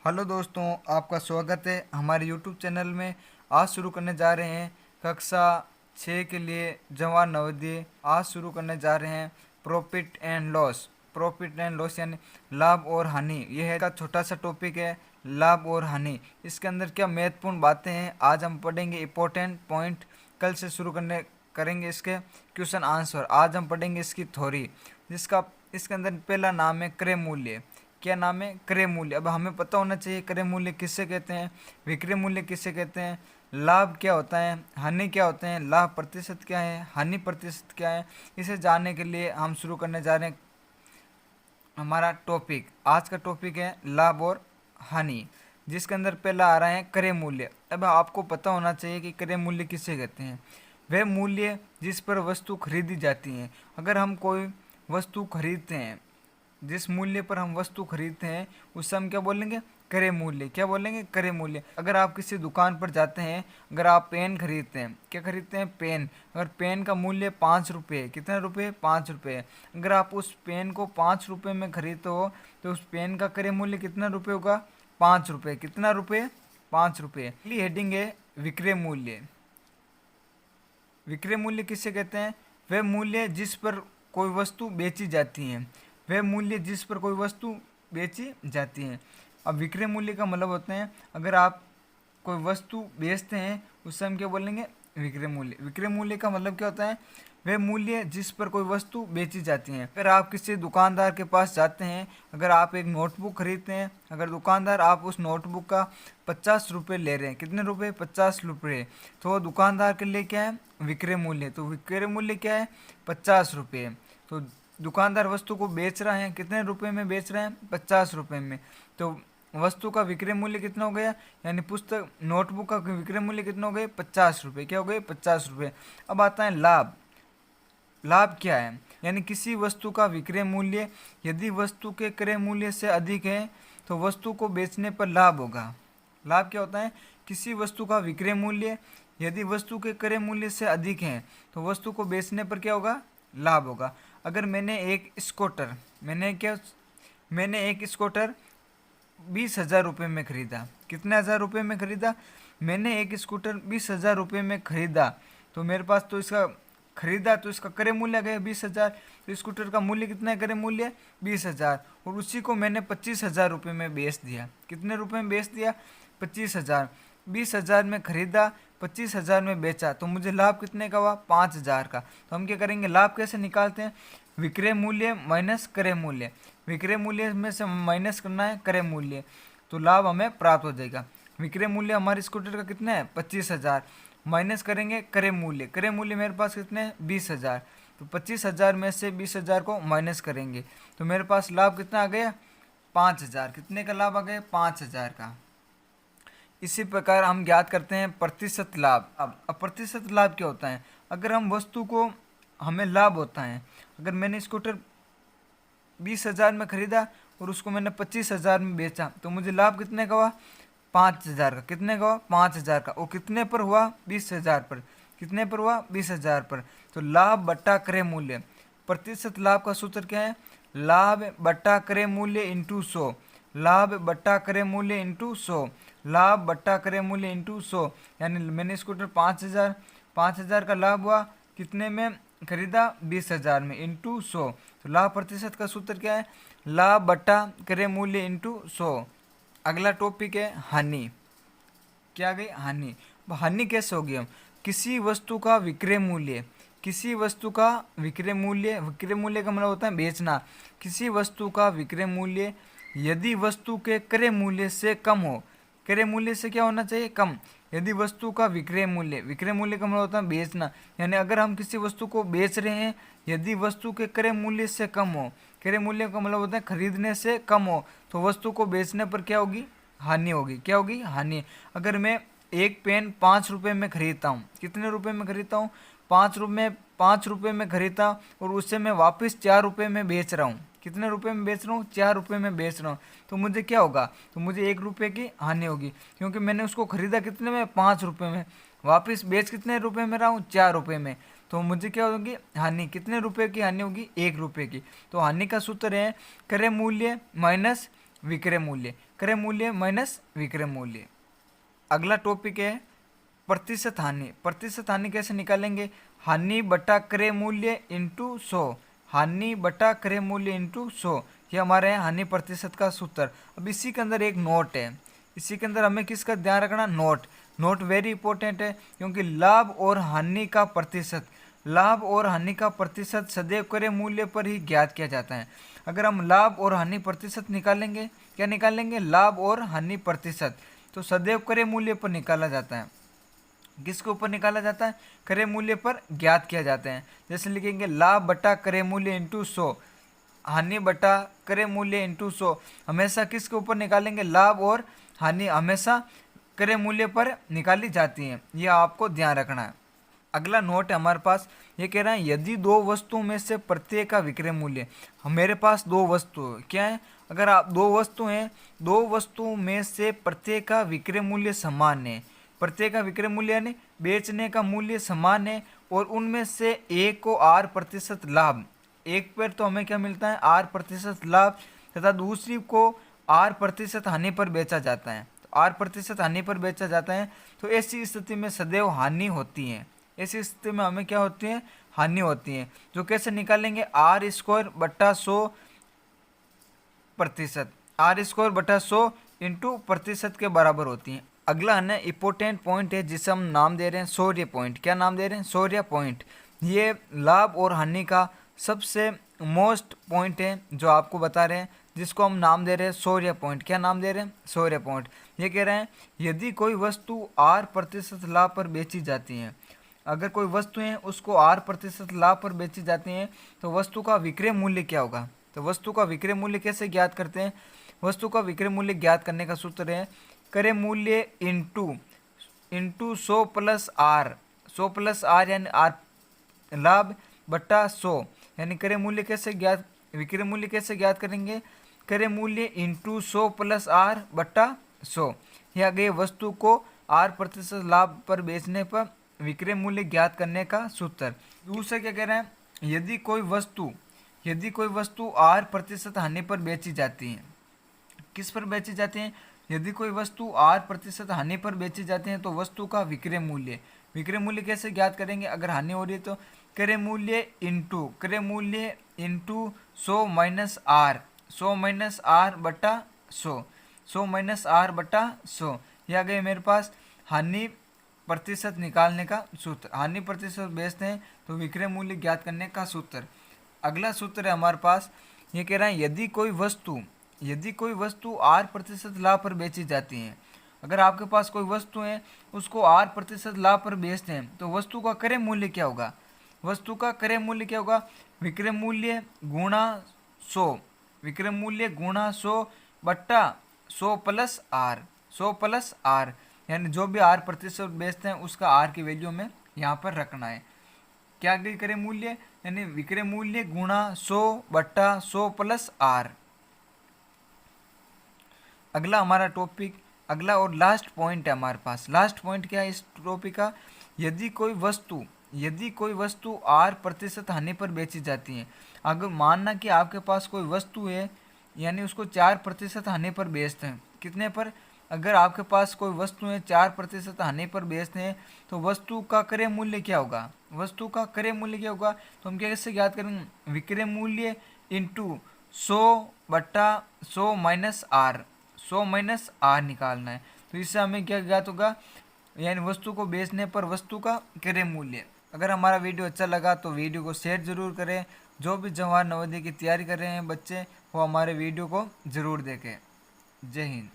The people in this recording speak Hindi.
हेलो दोस्तों, आपका स्वागत है हमारे यूट्यूब चैनल में। आज शुरू करने जा रहे हैं कक्षा 6 के लिए जवान नवोदय। आज शुरू करने जा रहे हैं profit and loss. Profit and loss यानी लाभ और हानि। यह है का छोटा सा टॉपिक है, लाभ और हानि। इसके अंदर क्या महत्वपूर्ण बातें हैं आज हम पढ़ेंगे, इंपॉर्टेंट पॉइंट। कल से शुरू करेंगे इसके क्वेश्चन आंसर। आज हम पढ़ेंगे इसकी थ्योरी, जिसका इसके अंदर पहला नाम है क्रय मूल्य। क्या नाम है? क्रय मूल्य। अब हमें पता होना चाहिए क्रय मूल्य किससे कहते हैं, विक्रय मूल्य किससे कहते हैं, लाभ क्या होता है, हानि क्या होते हैं, लाभ प्रतिशत क्या है, हानि प्रतिशत क्या है। इसे जानने के लिए हम शुरू करने जा रहे हैं हमारा टॉपिक। आज का टॉपिक है लाभ और हानि, जिसके अंदर पहला आ रहा है क्रय मूल्य। अब आपको पता होना चाहिए कि क्रय मूल्य किसे कहते हैं। वह मूल्य जिस पर वस्तु खरीदी जाती है। अगर हम कोई वस्तु खरीदते हैं, जिस मूल्य पर हम वस्तु खरीदते हैं उससे हम क्या बोलेंगे? क्रय मूल्य। क्या बोलेंगे? क्रय मूल्य। अगर आप किसी दुकान पर जाते हैं, अगर आप पेन खरीदते हैं, क्या खरीदते हैं? पेन। अगर पेन का मूल्य 5 रुपये है, कितने रुपये? 5 रुपये। अगर आप उस पेन को 5 रुपये में खरीदते हो तो उस पेन का क्रय मूल्य कितना रुपये होगा? 5 रुपये। कितना रुपये? 5 रुपये। अगली हेडिंग है विक्रय मूल्य। विक्रय मूल्य किससे कहते हैं? वह मूल्य जिस पर कोई वस्तु बेची जाती है। वह मूल्य जिस पर कोई वस्तु बेची जाती है। अब विक्रय मूल्य का मतलब होते हैं, अगर आप कोई वस्तु बेचते हैं उससे हम क्या बोलेंगे? विक्रय मूल्य। विक्रय मूल्य का मतलब क्या होता है? वह मूल्य जिस पर कोई वस्तु बेची जाती है। अगर आप किसी दुकानदार के पास जाते हैं, अगर आप एक नोटबुक खरीदते हैं, अगर दुकानदार आप उस नोटबुक का 50 रुपये ले रहे हैं, कितने रुपये? 50 रुपये। तो दुकानदार के लिए क्या है? विक्रय मूल्य। तो विक्रय मूल्य क्या है? 50 रुपये। तो दुकानदार वस्तु को बेच रहा है, कितने रुपए में बेच रहे हैं? 50 रुपये में। तो वस्तु का विक्रय मूल्य कितना हो गया? यानी पुस्तक नोटबुक का विक्रय मूल्य कितना हो गया? 50 रुपये। क्या हो गए? 50 रुपये। अब आता है लाभ। लाभ क्या है? यानी किसी वस्तु का विक्रय मूल्य यदि वस्तु के क्रय मूल्य से अधिक है तो वस्तु को बेचने पर लाभ होगा। लाभ क्या होता है? किसी वस्तु का विक्रय मूल्य यदि वस्तु के क्रय मूल्य से अधिक है तो वस्तु को बेचने पर क्या होगा? लाभ होगा। अगर मैंने एक स्कूटर 20,000 रुपये में खरीदा। कितने हज़ार रुपये में खरीदा? मैंने एक स्कूटर 20,000 रुपये में खरीदा। तो मेरे पास तो इसका खरीदा तो इसका क्रय मूल्य गया 20,000। तो स्कूटर का मूल्य कितना है? क्रय मूल्य 20,000। और उसी को मैंने 25,000 रुपये में बेच दिया। कितने रुपये में बेच दिया? 25,000। 20,000 में खरीदा, 25,000 में बेचा, तो मुझे लाभ कितने का हुआ? 5,000 का। तो हम क्या करेंगे? लाभ कैसे निकालते हैं? विक्रय मूल्य माइनस क्रय मूल्य। विक्रय मूल्य में से माइनस करना है क्रय मूल्य, तो लाभ हमें प्राप्त हो जाएगा। विक्रय मूल्य हमारे स्कूटर का कितना है? 25,000। माइनस करेंगे क्रय मूल्य। क्रय मूल्य मेरे पास कितने हैं? 20,000। तो 25,000 में से 20,000 को माइनस करेंगे तो मेरे पास लाभ कितना आ गया? 5,000। कितने का लाभ आ गया? 5,000 का। इसी प्रकार हम ज्ञात करते हैं प्रतिशत लाभ। अब प्रतिशत लाभ क्या होता है? अगर हम वस्तु को हमें लाभ होता है, अगर मैंने स्कूटर 20,000 में खरीदा और उसको मैंने 25,000 में बेचा तो मुझे लाभ कितने का हुआ? 5,000 का। कितने का हुआ? 5,000 का। वो कितने पर हुआ? 20,000 पर। कितने पर हुआ? 20,000 पर। तो लाभ बट्टा क्रय मूल्य। प्रतिशत लाभ का सूत्र क्या है? लाभ बट्टा क्रय मूल्य इंटू 100। लाभ बट्टा क्रय मूल्य इंटू 100। लाभ बट्टा क्रय मूल्य इंटू 100। यानी मैंने स्कूटर 5,000 का लाभ हुआ, कितने में खरीदा? 20,000 में, इंटू 100। तो लाभ प्रतिशत का सूत्र क्या है? लाभ बट्टा क्रय मूल्य इंटू 100। अगला टॉपिक है हानि। क्या गई? हानि। हानि कैसे होगी? हम किसी वस्तु का विक्रय मूल्य, किसी वस्तु का विक्रय मूल्य, विक्रय मूल्य का मतलब होता है बेचना। किसी वस्तु का विक्रय मूल्य यदि वस्तु के क्रय मूल्य से कम हो। क्रय मूल्य से क्या होना चाहिए? कम। यदि वस्तु का विक्रय मूल्य, विक्रय मूल्य का मतलब होता है बेचना, यानी अगर हम किसी वस्तु को बेच रहे हैं, यदि वस्तु के क्रय मूल्य से कम हो, क्रय मूल्य का मतलब होता है खरीदने से कम हो, तो वस्तु को बेचने पर क्या होगी? हानि होगी। क्या होगी? हानि। अगर मैं एक पेन 5 रुपये में खरीदता हूँ, कितने रुपये में खरीदता हूँ? 5 रुपये में खरीदता और उससे मैं वापस 4 रुपये में बेच रहा हूँ। कितने रुपये में बेच रहा हूँ? 4 रुपये में बेच रहा हूँ। तो मुझे क्या होगा? तो मुझे 1 रुपये की हानि होगी, क्योंकि मैंने उसको खरीदा कितने में? 5 रुपये में, वापस बेच कितने रुपये में रहा हूँ? 4 रुपये में। तो मुझे क्या होगी? हानि। कितने रुपये की हानि होगी? 1 रुपये की। तो हानि का सूत्र है क्रय मूल्य माइनस विक्रय मूल्य। क्रय मूल्य माइनस विक्रय मूल्य। अगला टॉपिक है प्रतिशत हानि। प्रतिशत हानि कैसे निकालेंगे? हानि बटा क्रय मूल्य इंटू 100, हानि बटा क्रय मूल्य इंटू 100, ये हमारे यहाँ हानि प्रतिशत का सूत्र। अब इसी के अंदर एक नोट है, इसी के अंदर हमें किसका ध्यान रखना? नोट वेरी इंपॉर्टेंट है, क्योंकि लाभ और हानि का प्रतिशत, लाभ और हानि का प्रतिशत सदैव क्रय मूल्य पर ही ज्ञात किया जाता है। अगर हम लाभ और हानि प्रतिशत निकालेंगे, क्या निकालेंगे? लाभ और हानि प्रतिशत, तो सदैव क्रय मूल्य पर निकाला जाता है। किसके ऊपर निकाला जाता है? क्रय मूल्य पर ज्ञात किया जाता है। जैसे लिखेंगे लाभ बटा क्रय मूल्य इंटू 100, हानि बटा क्रय मूल्य इंटू 100, हमेशा किसके ऊपर निकालेंगे? लाभ और हानि हमेशा क्रय मूल्य पर निकाली जाती है, यह आपको ध्यान रखना है। अगला नोट है हमारे पास, ये कह रहा है यदि दो वस्तुओं में से प्रत्येक का विक्रय मूल्य, मेरे पास दो वस्तु क्या है? अगर आप दो वस्तु हैं, दो वस्तुओं में से प्रत्येक का विक्रय मूल्य समान है, प्रत्येक का विक्रय मूल्य यानी बेचने का मूल्य समान है, और उनमें से एक को 8% लाभ, एक पर तो हमें क्या मिलता है? 8% लाभ, तथा दूसरी को 8% हानि पर बेचा जाता है। तो 8% हानि पर बेचा जाता है, तो ऐसी स्थिति में सदैव हानि होती है। ऐसी स्थिति में हमें क्या होती है? हानि होती है। जो कैसे निकालेंगे? R² बटा 100%, R² बटा 100 इंटू प्रतिशत के बराबर होती है। अगला है ना इंपॉर्टेंट पॉइंट है, जिसे हम नाम दे रहे हैं शौर्य पॉइंट। क्या नाम दे रहे हैं? शौर्य पॉइंट। ये लाभ और हानि का सबसे मोस्ट पॉइंट है जो आपको बता रहे हैं, जिसको हम नाम दे रहे हैं शौर्य पॉइंट। क्या नाम दे रहे हैं? शौर्य पॉइंट। ये कह रहे हैं यदि कोई वस्तु 8% लाभ पर बेची जाती है, अगर कोई वस्तु है उसको 8% लाभ पर बेची जाती है, तो वस्तु का विक्रय मूल्य क्या होगा? तो वस्तु का विक्रय मूल्य कैसे ज्ञात करते हैं? वस्तु का विक्रय मूल्य ज्ञात करने का सूत्र है क्रय मूल्य into 100 plus R, 100 plus R यानी आर लाभ बटा 100, यानी क्रय मूल्य कैसे ज्ञात, विक्रय मूल्य कैसे ज्ञात करेंगे? क्रय मूल्य इंटू 100 प्लस आर बटा 100, या गए वस्तु को 8% लाभ पर बेचने पर विक्रय मूल्य ज्ञात करने का सूत्र। दूसरा क्या कह रहे हैं? यदि कोई वस्तु 8% हानि पर बेची जाती है, किस पर बेची जाती है? यदि कोई वस्तु 8% हानि पर बेची जाती है, तो वस्तु का विक्रय मूल्य कैसे ज्ञात करेंगे? अगर हानि हो रही है तो क्रय मूल्य into 100 minus R, 100 minus R बटा 100, 100 माइनस आर बटा 100, यह आ गए मेरे पास हानि प्रतिशत निकालने का सूत्र। हानि प्रतिशत बेचते हैं तो विक्रय मूल्य ज्ञात करने का सूत्र। अगला सूत्र है हमारे पास, ये कह रहा है यदि कोई वस्तु 8% लाभ पर बेची जाती है, अगर आपके पास कोई वस्तु है उसको 8% लाभ पर बेचते हैं, तो वस्तु का क्रय मूल्य क्या होगा? वस्तु का क्रय मूल्य क्या होगा? विक्रय मूल्य गुणा 100, विक्रय मूल्य गुणा 100 बट्टा 100 प्लस आर, 100 प्लस आर, यानी जो भी 8% बेचते हैं उसका आर की वैल्यू में यहाँ पर रखना है। क्या गई क्रय मूल्य? यानी विक्रय मूल्य गुणा 100 बट्टा 100 प्लस आर। अगला हमारा टॉपिक, अगला और लास्ट पॉइंट है हमारे पास। लास्ट पॉइंट क्या है इस टॉपिक का? यदि कोई वस्तु 8% हानि पर बेची जाती है, अगर मानना कि आपके पास कोई वस्तु है, यानी उसको 4% हानि पर बेचते हैं, कितने पर? अगर आपके पास कोई वस्तु है 4% हानि पर बेचते हैं, तो वस्तु का क्रय मूल्य क्या होगा? वस्तु का क्रय मूल्य क्या होगा? तो हम कैसे ज्ञात करेंगे? विक्रय मूल्य इंटू 100 बट्टा 100 माइनस आर, 100 माइनस आर निकालना है। तो इससे हमें क्या ज्ञात होगा? यानी वस्तु को बेचने पर वस्तु का क्रय मूल्य। अगर हमारा वीडियो अच्छा लगा तो वीडियो को शेयर जरूर करें। जो भी जवाहर नवोदय की तैयारी कर रहे हैं बच्चे, वो हमारे वीडियो को ज़रूर देखें। जय हिंद।